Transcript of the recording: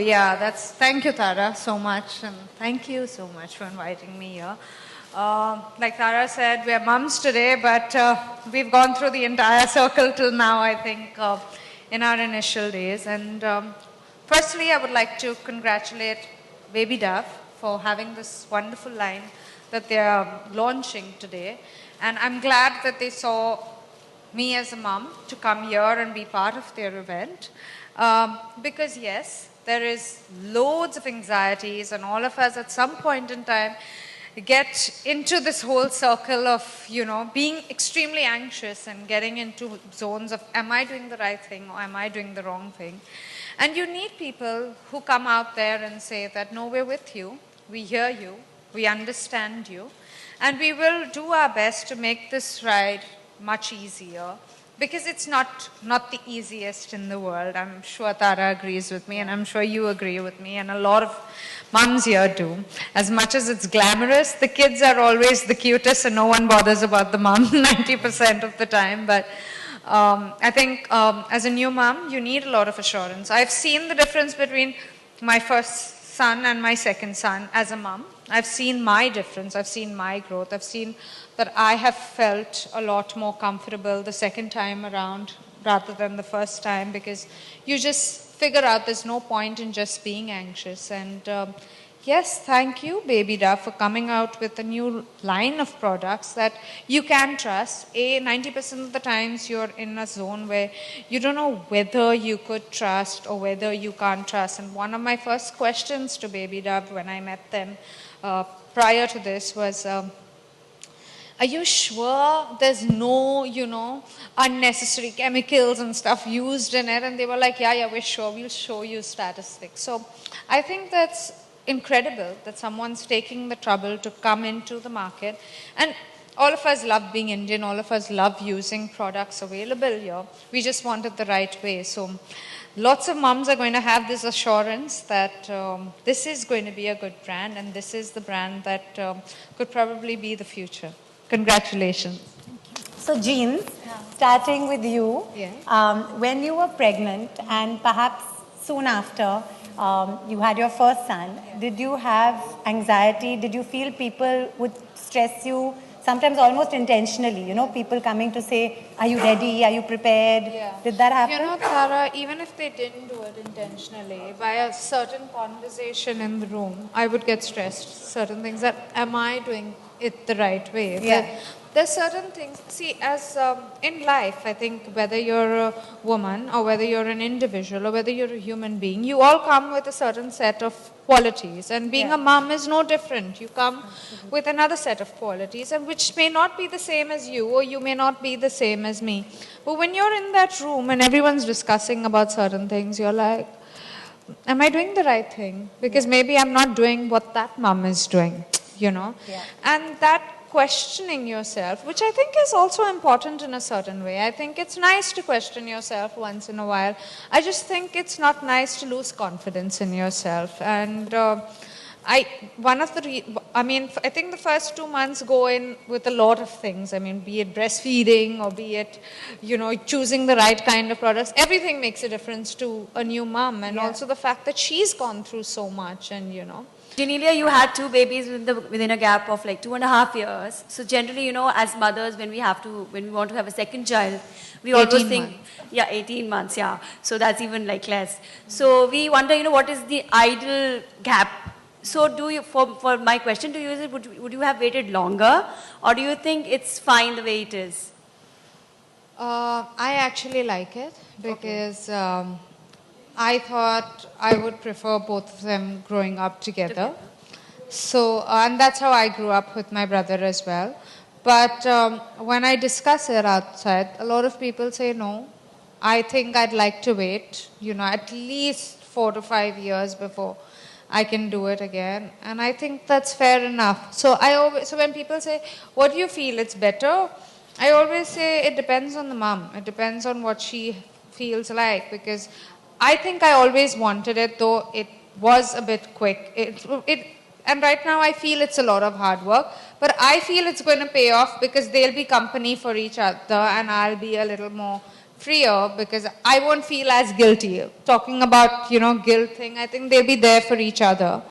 Thank you, Tara, so much. And thank you so much for inviting me here. Like Tara said, we're mums today, but we've gone through the entire circle till now, I think, in our initial days. And firstly, I would like to congratulate Baby Dove for having this wonderful line that they're launching today. And I'm glad that they saw me as a mum to come here and be part of their event. Because yes, there is loads of anxieties, and all of us at some point in time get into this whole circle of, being extremely anxious and getting into zones of, am I doing the right thing or am I doing the wrong thing? And you need people who come out there and say that, no, we're with you, we hear you, we understand you, and we will do our best to make this ride much easier, because it's not the easiest in the world. I'm sure Tara agrees with me, and I'm sure you agree with me, and a lot of mums here do. As much as it's glamorous, the kids are always the cutest and no one bothers about the mom 90% of the time. But I think as a new mom, you need a lot of assurance. I've seen the difference between my first son and my second son as a mom. I've seen my difference. I've seen my growth. I've seen that I have felt a lot more comfortable the second time around rather than the first time, because you just figure out there's no point in just being anxious. And yes, thank you, Baby Dove, for coming out with a new line of products that you can trust. 90% of the times you're in a zone where you don't know whether you could trust or whether you can't trust. And one of my first questions to Baby Dove when I met them prior to this was, are you sure there's no, unnecessary chemicals and stuff used in it? And they were like, yeah, we're sure. We'll show you statistics. So I think that's incredible that someone's taking the trouble to come into the market. And all of us love being Indian. All of us love using products available here. We just want it the right way. So lots of moms are going to have this assurance that this is going to be a good brand, and this is the brand that could probably be the future. Congratulations. So Jean, starting with you, when you were pregnant and perhaps soon after you had your first son, did you have anxiety? Did you feel people would stress you, sometimes almost intentionally, people coming to say, are you ready? Are you prepared? Yeah. Did that happen? Tara, even if they didn't do it intentionally, by a certain conversation in the room, I would get stressed. Certain things that, am I doing it the right way? Yeah. There's certain things, see, as in life, I think whether you're a woman or whether you're an individual or whether you're a human being, you all come with a certain set of qualities, and being a mom is no different. You come with another set of qualities, and which may not be the same as you, or you may not be the same as me. But when you're in that room and everyone's discussing about certain things, you're like, am I doing the right thing? Because maybe I'm not doing what that mom is doing, And that questioning yourself, which I think is also important in a certain way. I think it's nice to question yourself once in a while. I just think it's not nice to lose confidence in yourself. And I think the first 2 months go in with a lot of things. Be it breastfeeding or be it, choosing the right kind of products. Everything makes a difference to a new mom, and also the fact that she's gone through so much, and Genelia, you had 2 babies within a gap of like 2.5 years. So generally, as mothers, when we want to have a second child, we always think, 18 months, So that's even like less. So we wonder, what is the ideal gap? So for my question to you is, would you have waited longer, or do you think it's fine the way it is? I actually like it because I thought I would prefer both of them growing up together. So, and that's how I grew up with my brother as well. But when I discuss it outside, a lot of people say, no, I think I'd like to wait, at least 4 to 5 years before I can do it again. And I think that's fair enough. So when people say, what do you feel, it's better? I always say it depends on the mom. It depends on what she feels like, because I think I always wanted it, though it was a bit quick. And right now I feel it's a lot of hard work, But I feel it's going to pay off because they'll be company for each other and I'll be a little more freer because I won't feel as guilty. Talking about, guilt thing, I think they'll be there for each other.